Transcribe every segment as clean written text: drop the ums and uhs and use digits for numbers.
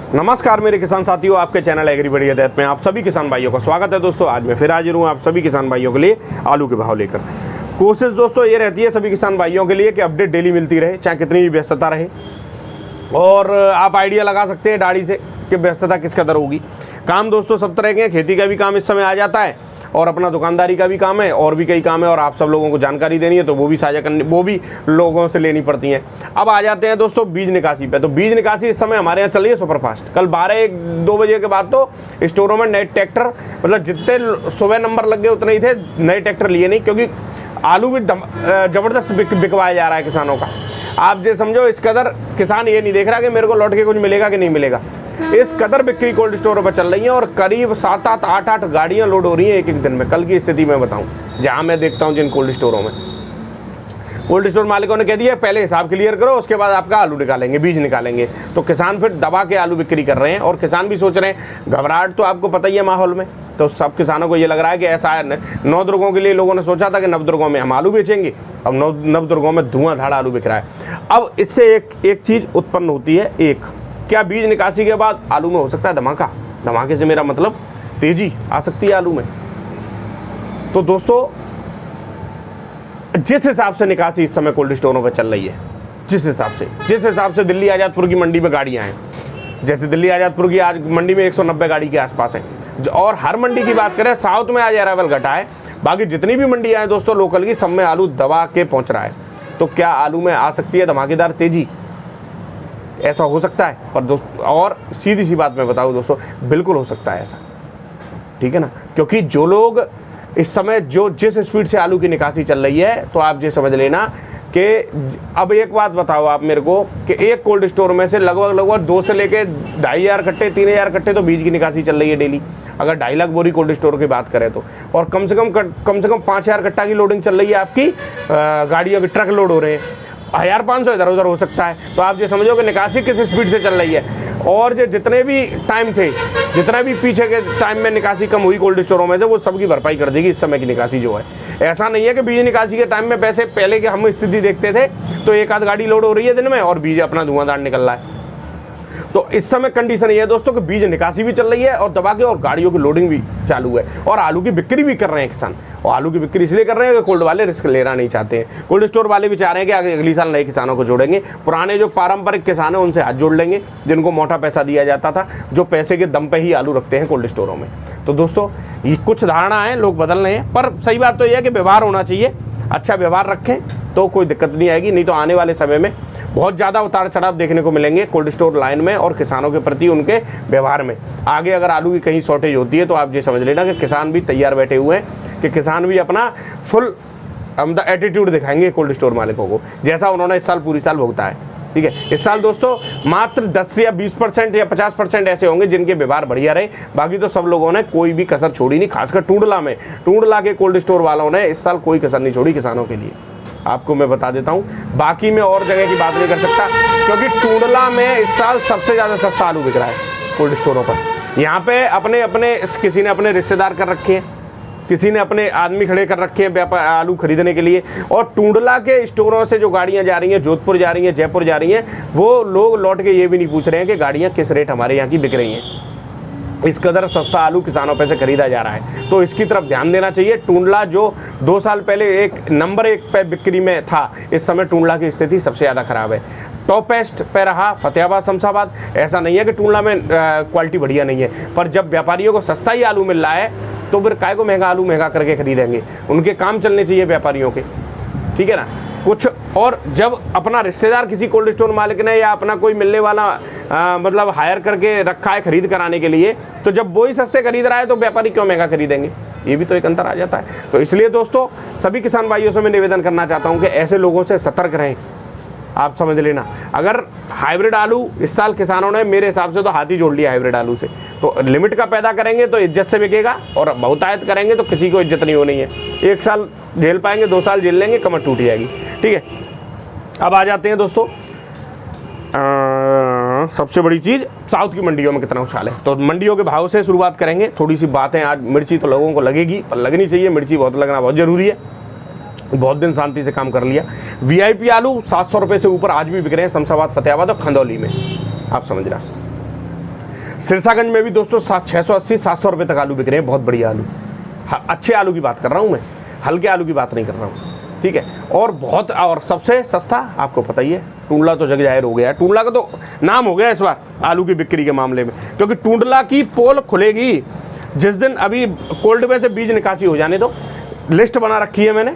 नमस्कार मेरे किसान साथियों, आपके चैनल एग्री बढ़िया में आप सभी किसान भाइयों का स्वागत है। दोस्तों आज मैं फिर हाजिर हूँ आप सभी किसान भाइयों के लिए आलू के भाव लेकर। कोशिश दोस्तों ये रहती है सभी किसान भाइयों के लिए कि अपडेट डेली मिलती रहे, चाहे कितनी भी व्यस्तता रहे। और आप आइडिया लगा सकते हैं दाढ़ी से कि व्यस्तता किस कदर होगी। काम दोस्तों सब तरह के हैं, खेती का भी काम इस समय आ जाता है और अपना दुकानदारी का भी काम है और भी कई काम है, और आप सब लोगों को जानकारी देनी है तो वो भी साझा करनी, वो भी लोगों से लेनी पड़ती हैं। अब आ जाते हैं दोस्तों बीज निकासी पे। तो बीज निकासी इस समय हमारे यहाँ चल रही है सुपरफास्ट। कल 12-1-2 बजे के बाद तो स्टोरों में नए ट्रैक्टर, मतलब जितने सुबह नंबर लग गए उतने ही थे, नए ट्रैक्टर लिए नहीं, क्योंकि आलू भी ज़बरदस्त बिकवाया जा रहा है किसानों का। आप जो समझो इस कदर किसान ये नहीं देख रहा कि मेरे को लौट के कुछ मिलेगा कि नहीं मिलेगा। इस कदर बिक्री कोल्ड स्टोरों पर चल रही है और करीब 7-7, 8-8 गाड़ियां लोड हो रही हैं एक दिन में। कल की स्थिति मैं बताऊं, जहां मैं देखता हूं जिन कोल्ड स्टोरों में, कोल्ड स्टोर मालिकों ने कह दिया पहले हिसाब क्लियर करो, उसके बाद आपका आलू निकालेंगे, बीज निकालेंगे। तो किसान फिर दबा के आलू बिक्री कर रहे हैं और किसान भी सोच रहे हैं, घबराहट तो आपको पता ही है माहौल में। तो सब किसानों को ये लग रहा है कि ऐसा है, नवदुर्गों के लिए लोगों ने सोचा था कि नवदुर्गों में हम आलू बेचेंगे, अब नवदुर्गों में धुआंधाड़ आलू बिक रहा है। अब इससे एक चीज़ उत्पन्न होती है, क्या बीज निकासी के बाद आलू में हो सकता है धमाका? धमाके से मेरा मतलब तेजी आ सकती है आलू में। तो दोस्तों जिस हिसाब से निकासी इस समय कोल्ड स्टोरों पर चल रही है, जिस हिसाब से दिल्ली आजादपुर की मंडी में गाड़ियां हैं, जैसे दिल्ली आजादपुर की आज मंडी में 190 गाड़ी के आसपास है। और हर मंडी की बात करें, साउथ में आज अराइवल घटा है, बाकी जितनी भी मंडियां हैं दोस्तों लोकल की, सब में आलू दबा के पहुंच रहा है। तो क्या आलू में आ सकती है धमाकेदार तेजी? ऐसा हो सकता है। पर दोस्तों और सीधी सी बात मैं बताऊं दोस्तों, बिल्कुल हो सकता है ऐसा, ठीक है ना। क्योंकि जो लोग इस समय जिस स्पीड से आलू की निकासी चल रही है, तो आप ये समझ लेना कि अब एक बात बताओ आप मेरे को कि एक कोल्ड स्टोर में से लगभग 2 से लेके 2,500 कट्टे 3,000 कट्टे तो बीज की निकासी चल रही है डेली, अगर 2.5 लाख बोरी कोल्ड स्टोर की बात करें तो। और कम से कम 5,000 कट्टा की लोडिंग चल रही है आपकी, गाड़ियों के ट्रक लोड हो रहे हैं, 1,500 इधर उधर हो सकता है। तो आप ये समझो कि निकासी किस स्पीड से चल रही है। और जो जितने भी टाइम थे, जितना भी पीछे के टाइम में निकासी कम हुई कोल्ड स्टोरों में से, वो सबकी भरपाई कर देगी इस समय की निकासी जो है। ऐसा नहीं है कि बीज निकासी के टाइम में पैसे पहले के हम स्थिति देखते थे तो एक आध गाड़ी लोड हो रही है दिन में और बीज अपना धुआंधार निकल रहा है। तो इस समय कंडीशन ये है दोस्तों कि बीज निकासी भी चल रही है और दबा के, और गाड़ियों की लोडिंग भी चालू है, और आलू की बिक्री भी कर रहे हैं किसान। और आलू की बिक्री इसलिए कर रहे हैं कि कोल्ड वाले रिस्क लेना नहीं चाहते हैं। कोल्ड स्टोर वाले भी चाह रहे हैं कि अगली साल नए किसानों को जोड़ेंगे, पुराने जो पारंपरिक किसान हैं उनसे हाथ जोड़ लेंगे, जिनको मोटा पैसा दिया जाता था, जो पैसे के दम पे ही आलू रखते हैं कोल्ड स्टोरों में। तो दोस्तों ये कुछ धारणा है, लोग बदल रहे हैं, पर सही बात तो यह है कि व्यवहार होना चाहिए, अच्छा व्यवहार रखें तो कोई दिक्कत नहीं आएगी। नहीं तो आने वाले समय में बहुत ज़्यादा उतार चढ़ाव देखने को मिलेंगे कोल्ड स्टोर लाइन में और किसानों के प्रति उनके व्यवहार में। आगे अगर आलू की कहीं शॉर्टेज होती है तो आप ये समझ लेना कि किसान भी तैयार बैठे हुए हैं कि किसान भी अपना फुल एटीट्यूड दिखाएंगे कोल्ड स्टोर मालिकों को, जैसा उन्होंने इस साल पूरी साल भुगता है। ठीक है, इस साल दोस्तों मात्र 10 या 20% या 50% ऐसे होंगे जिनके व्यवहार बढ़िया रहे, बाकी तो सब लोगों ने कोई भी कसर छोड़ी नहीं। खासकर टूंडला के कोल्ड स्टोर वालों ने इस साल कोई कसर नहीं छोड़ी किसानों के लिए। आपको मैं बता देता हूं, बाकी मैं और जगह की बात नहीं कर सकता, क्योंकि टूंडला में इस साल सबसे ज़्यादा सस्ता आलू बिक रहा है कोल्ड स्टोरों पर। यहाँ पे किसी ने अपने रिश्तेदार कर रखे हैं, किसी ने अपने आदमी खड़े कर रखे हैं व्यापार आलू खरीदने के लिए। और टूंडला के स्टोरों से जो गाड़ियाँ जा रही हैं, जोधपुर जा रही हैं, जयपुर जा रही हैं, वो लोग लौट के ये भी नहीं पूछ रहे हैं कि गाड़ियाँ किस रेट हमारे यहाँ की बिक रही हैं। इस कदर सस्ता आलू किसानों पे से खरीदा जा रहा है, तो इसकी तरफ ध्यान देना चाहिए। टूंडला जो 2 साल पहले नंबर 1 पे बिक्री में था, इस समय टूंडला की स्थिति सबसे ज़्यादा खराब है। टॉपेस्ट पे रहा फतेहाबाद, शमशाबाद। ऐसा नहीं है कि टूंडला में क्वालिटी बढ़िया नहीं है, पर जब व्यापारियों को सस्ता ही आलू मिल रहा है तो फिर काय को आलू महंगा करके खरीदेंगे। उनके काम चलने चाहिए व्यापारियों के, ठीक है ना कुछ। और जब अपना रिश्तेदार किसी कोल्ड स्टोर मालिक ने या अपना कोई मिलने वाला मतलब हायर करके रखा है खरीद कराने के लिए, तो जब वो ही सस्ते खरीद रहा है तो व्यापारी क्यों महंगा खरीदेंगे? ये भी तो एक अंतर आ जाता है। तो इसलिए दोस्तों सभी किसान भाइयों से मैं निवेदन करना चाहता हूँ कि ऐसे लोगों से सतर्क रहें। आप समझ लेना, अगर हाइब्रिड आलू इस साल किसानों ने मेरे हिसाब से तो हाथ ही जोड़ लिया हाइब्रिड आलू से। तो लिमिट का पैदा करेंगे तो इज्जत से बिकेगा, और बहुतायत करेंगे तो किसी को इज्जत नहीं होनी है। 1 साल झेल पाएंगे, 2 साल झेल लेंगे, कमर टूट जाएगी। ठीक है, अब आ जाते हैं दोस्तों सबसे बड़ी चीज़, साउथ की मंडियों में कितना उछाल है। तो मंडियों के भाव से शुरुआत करेंगे। थोड़ी सी बातें आज, मिर्ची तो लोगों को लगेगी, पर लगनी चाहिए, मिर्ची लगना बहुत ज़रूरी है। बहुत दिन शांति से काम कर लिया। वीआईपी आलू 700 रुपये से ऊपर आज भी बिक रहे हैं शमशाबाद, फतेहाबाद और खंदौली में, आप समझ रहे। सिरसागंज में भी दोस्तों 680-700 रुपये तक आलू बिक रहे हैं, बहुत बढ़िया आलू। अच्छे आलू की बात कर रहा हूँ मैं, हल्के आलू की बात नहीं कर रहा हूँ, ठीक है। और सबसे सस्ता आपको पता ही है, टुंडला तो जग जाहिर हो गया है। टुंडला का तो नाम हो गया इस बार आलू की बिक्री के मामले में, क्योंकि टुंडला की पोल खुलेगी जिस दिन, अभी कोल्ड में से बीज निकासी हो जाने दो, लिस्ट बना रखी है मैंने,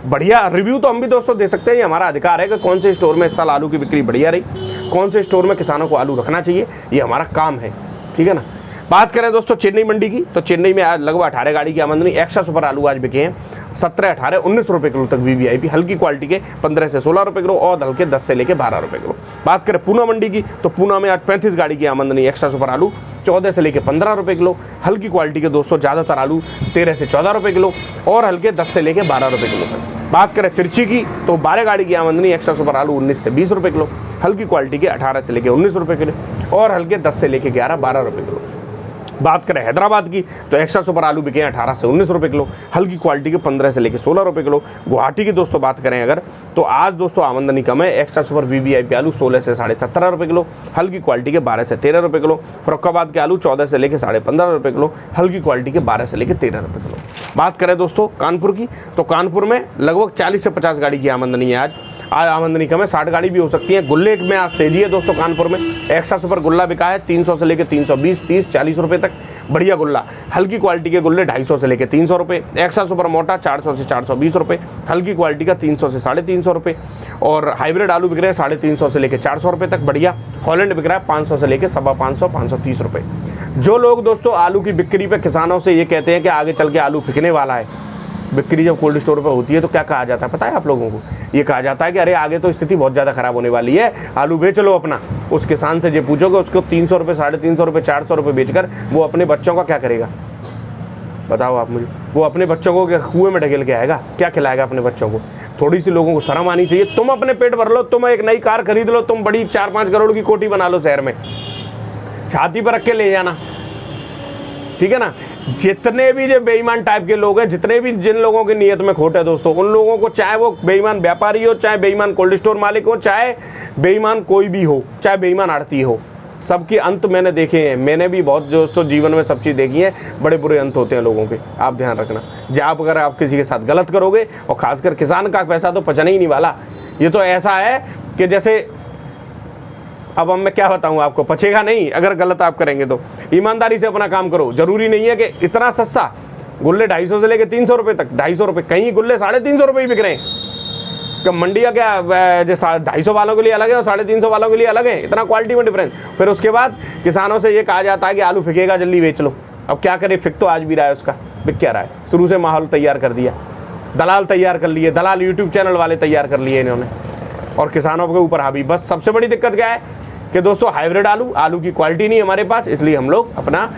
बढ़िया रिव्यू तो हम भी दोस्तों दे सकते हैं, ये हमारा अधिकार है कि कौन से स्टोर में इस साल आलू की बिक्री बढ़िया रही, कौन से स्टोर में किसानों को आलू रखना चाहिए, ये हमारा काम है, ठीक है ना। बात करें दोस्तों चेन्नई मंडी की, तो चेन्नई में आज लगभग 18 गाड़ी की आमदनी। एक्स्ट्रा सुपर आलू आज बिके हैं 17, 18, 19 रुपये किलो तक VVIP, हल्की क्वालिटी के 15 से 16 रुपये किलो और हल्के 10 से लेके 12 रुपये किलो। बात करें पूना मंडी की, तो पूना में आज 35 गाड़ी की आमदनी। एक्स्ट्रा सुपर आलू 14 से लेके 15 रुपये किलो, हल्की क्वालिटी के दोस्तों ज़्यादातर आलू 13 से 14 रुपये किलो और हल्के 10 से लेके 12 रुपये किलो तक। बात करें तिरछी की, तो 12 गाड़ी की आमदनी। एक्स्ट्रा सुपर आलू 19 से 20 रुपये किलो, हल्की क्वालिटी के 18 से लेके 19 रुपये किलो और हल्के 10 से लेके 12 रुपये किलो। बात करें हैदराबाद की, तो एक्स्ट्रा सुपर आलू बिके 18 से 19 रुपये किलो, हल्की क्वालिटी के 15 से लेके 16 रुपये किलो। गुवाहाटी की दोस्तों बात करें अगर, तो आज दोस्तों आमदनी कम है। एक्स्ट्रा सुपर VVIP आलू 16 से 17.5 रुपये किलो, हल्की क्वालिटी के 12 से 13 रुपये किलो। फरुखाबाद के आलू 14 से लेके 15.5 रुपये किलो, हल्की क्वालिटी के 12 से लेके 13 रुपये किलो। बात करें दोस्तों कानपुर की, तो कानपुर में लगभग 40 से 50 गाड़ी की आमदनी है। आज आमदनी कम है, 60 गाड़ी भी हो सकती है। गुल्ले में आज तेजी है दोस्तों कानपुर में। एक्स्ट्रा सुपर गुल्ला बिका है 300 से लेके 320, 30, 40 रुपये तक, बढ़िया गुल्ला। हल्की क्वालिटी के गुल्ले 250 से लेके 300 रुपये। एक्स्ट्रा सुपर मोटा 400 से 420 रुपये, हल्की क्वालिटी का 300 से 350 रुपये और हाइब्रिड आलू बिक रहे हैं 350 से लेके 400 रुपये तक, बढ़िया। हॉलैंड बिक रहा है 500 से लेके 550, 530 रुपये। जो लोग दोस्तों आलू की बिक्री पे किसानों से ये कहते हैं कि आगे चल के आलू बिकने वाला है, बिक्री जब कोल्ड स्टोर पर होती है तो क्या कहा जाता है पता है आप लोगों को? ये कहा जाता है कि अरे आगे तो स्थिति बहुत ज़्यादा खराब होने वाली है, आलू बेच लो अपना। उस किसान से ये पूछोगे उसको 300 रुपये, 350 रुपये, 400 रुपये बेचकर वो अपने बच्चों का क्या करेगा बताओ आप मुझे? वो अपने बच्चों को कुएं में ढकेल के आएगा? क्या खिलाएगा अपने बच्चों को? थोड़ी सी लोगों को शर्म आनी चाहिए। तुम अपने पेट भर लो, तुम एक नई कार खरीद लो, तुम बड़ी 4-5 करोड़ की कोठी बना लो शहर में, छाती पर रख के ले जाना, ठीक है ना। जितने भी जो बेईमान टाइप के लोग हैं, जितने भी जिन लोगों की नीयत में खोट है दोस्तों, उन लोगों को, चाहे वो बेईमान व्यापारी हो, चाहे बेईमान कोल्ड स्टोर मालिक हो, चाहे बेईमान कोई भी हो, चाहे बेईमान आड़ती हो, सबके अंत मैंने देखे हैं। मैंने भी बहुत दोस्तों जीवन में सब चीज़ देखी है, बड़े बुरे अंत होते हैं लोगों के, आप ध्यान रखना। जब अगर आप किसी के साथ गलत करोगे, और खासकर किसान का पैसा तो पचने ही नहीं वाला। ये तो ऐसा है कि जैसे, अब मैं क्या बताऊं आपको, पचेगा नहीं अगर गलत आप करेंगे तो। ईमानदारी से अपना काम करो। जरूरी नहीं है कि इतना सस्ता गुल्ले 250 से लेके 300 रुपये तक, 250 रुपये, कहीं गुल्ले 350 रुपये ही बिक रहे हैं। कब मंडिया क्या जो 250 वालों के लिए अलग है और 350 वालों के लिए अलग है, इतना क्वालिटी में डिफरेंस। फिर उसके बाद किसानों से ये कहा जाता है कि आलू फिकेगा, जल्दी बेच लो। अब क्या करे, फिक तो आज भी रहा है, उसका बिक क्या रहा है? शुरू से माहौल तैयार कर दिया, दलाल तैयार कर लिए, दलाल यूट्यूब चैनल वाले तैयार कर लिए इन्होंने, और किसानों के ऊपर हावी। बस सबसे बड़ी दिक्कत क्या है कि दोस्तों हाइब्रिड आलू की क्वालिटी नहीं हमारे पास, इसलिए हम लोग अपना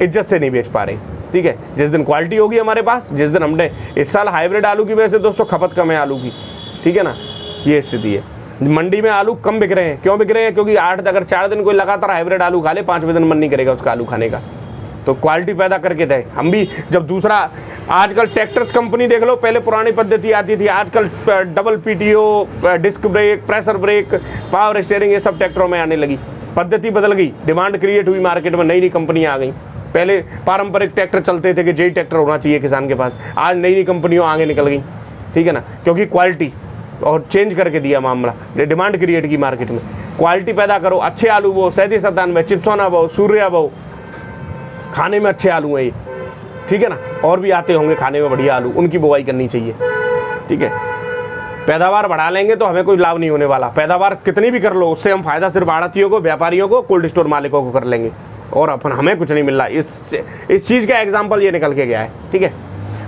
इज्जत से नहीं बेच पा रहे, ठीक है। जिस दिन क्वालिटी होगी हमारे पास, जिस दिन हमने इस साल हाइब्रिड आलू की वजह से दोस्तों खपत कम है आलू की, ठीक है ना, ये स्थिति है। मंडी में आलू कम बिक रहे हैं, क्यों बिक रहे हैं? क्योंकि अगर 4 दिन कोई लगातार हाइब्रिड आलू खा ले, 5वें दिन मन नहीं करेगा उसका आलू खाने का। तो क्वालिटी पैदा करके दे। हम भी जब दूसरा, आजकल ट्रैक्टर्स कंपनी देख लो, पहले पुरानी पद्धति आती थी, आजकल double PTO, disc brake, pressure brake, power steering, ये सब ट्रैक्टरों में आने लगी। पद्धति बदल गई, डिमांड क्रिएट हुई मार्केट में, नई नई कंपनियां आ गई। पहले पारंपरिक ट्रैक्टर चलते थे कि जेई ट्रैक्टर होना चाहिए किसान के पास, आज नई नई कंपनियों आगे निकल गई, ठीक है ना, क्योंकि क्वालिटी और चेंज करके दिया मामला, डिमांड क्रिएट की मार्केट में। क्वालिटी पैदा करो, अच्छे आलू बो, 37-97, चिप्सोना बो, सूर्या बो, खाने में अच्छे आलू हैं ये, ठीक है ना। और भी आते होंगे खाने में बढ़िया आलू, उनकी बुवाई करनी चाहिए, ठीक है। पैदावार बढ़ा लेंगे तो हमें कोई लाभ नहीं होने वाला। पैदावार कितनी भी कर लो, उससे हम फायदा सिर्फ आड़तियों को, व्यापारियों को, कोल्ड स्टोर मालिकों को कर लेंगे, और अपन हमें कुछ नहीं मिल रहा। इस चीज़ का एग्जाम्पल ये निकल के गया है, ठीक है।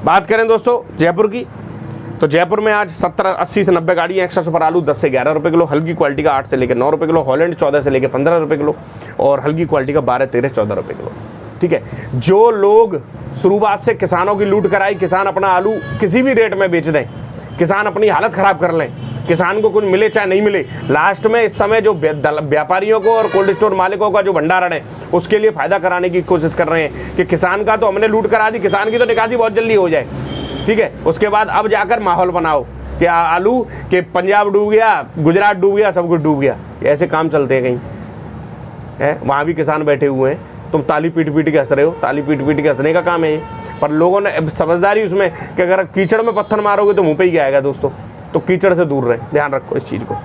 बात करें दोस्तों जयपुर की, तो जयपुर में आज 70-80 से 90 गाड़ी एक्स्ट्रा सुपर आलू 10 से 11 रुपये किलो, हल्की क्वालिटी का 8 से लेकर 9 रुपये किलो, हॉलैंड 14 से लेकर 15 रुपये किलो, और हल्की क्वालिटी का 12, 13, 14 रुपये किलो, ठीक है। जो लोग शुरुआत से किसानों की लूट कराई, किसान अपना आलू किसी भी रेट में बेच दें, किसान अपनी हालत ख़राब कर लें, किसान को कुछ मिले चाहे नहीं मिले, लास्ट में इस समय जो व्यापारियों को और कोल्ड स्टोर मालिकों का जो भंडारण है उसके लिए फ़ायदा कराने की कोशिश कर रहे हैं कि किसान का तो हमने लूट करा दी, किसान की तो निकासी बहुत जल्दी हो जाए, ठीक है। उसके बाद अब जाकर माहौल बनाओ कि आलू के पंजाब डूब गया, गुजरात डूब गया, सब कुछ डूब गया, ऐसे काम चलते हैं कहीं है। वहाँ भी किसान बैठे हुए हैं, तुम ताली पीट पीट के हंस रहे हो, ताली पीट पीट के हंसने का काम है ये। पर लोगों ने समझदारी उसमें कि अगर कीचड़ में पत्थर मारोगे तो मुंह पे ही आएगा दोस्तों, तो कीचड़ से दूर रहे, ध्यान रखो इस चीज़ को।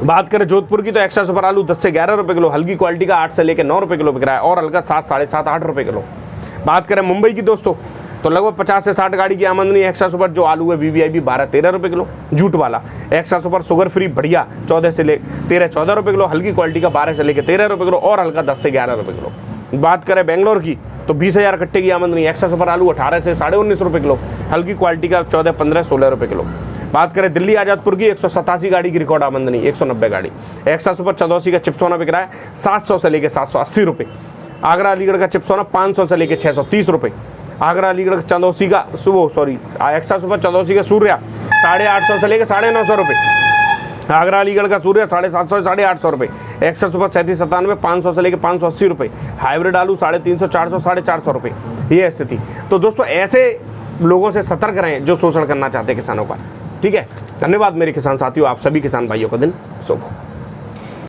बात करें जोधपुर की तो एक्स्ट्रा सुपर आलू 10 से 11 रुपये किलो, हल्की क्वालिटी का 8 से लेकर 9 रुपये किलो बिक रहा है, और हल्का 7, 7.5, 8 रुपये किलो। बात करें मुंबई की दोस्तों तो लगभग 50 से 60 गाड़ी की आमदनी एक्स्ट्रा सुपर जो आलू है VVIP 12-13 रुपये किलो, जूट वाला एक्स्ट्रा सुपर शुगर फ्री बढ़िया 14 से 14 रुपये किलो, हल्की क्वालिटी का 12 से लेकर 13 रुपये किलो, और हल्का 10 से 11 रुपये किलो। बात करें बेंगलोर की तो 20,000 कट्टे की आमदनी, एक्स्ट्रा सुपर आलू 18 से 19.5 रुपये किलो, हल्की क्वालिटी का 14, 15, 16 रुपये किलो। बात करें दिल्ली आजादपुर की 187 गाड़ी की रिकॉर्ड आमदनी, 190 गाड़ी, एक्स्ट्रा सुपर चंदौसी का चिप्सोना बिक रहा है 700 से लेकर 780 रुपये, आगरा अलीगढ़ का चिप्सोना 500 से लेकर 630 रुपये, आगरा अलीगढ़ चंदौसी का एक्स्ट्रा सुपर चंदौसी का सूर्या 850 से लेकर 950 रुपये, आगरा अलीगढ़ का सूर्या 750 से 850 रुपये, एक्स्ट्रा सुपर 3797 500 से लेकर 580 रुपये, हाइब्रिड आलू 350, 400, 450 रुपये, ये स्थिति। तो दोस्तों ऐसे लोगों से सतर्क रहें जो शोषण करना चाहते हैं किसानों का। ठीक है, धन्यवाद मेरे किसान साथियों, आप सभी किसान भाइयों का दिन शुभ हो।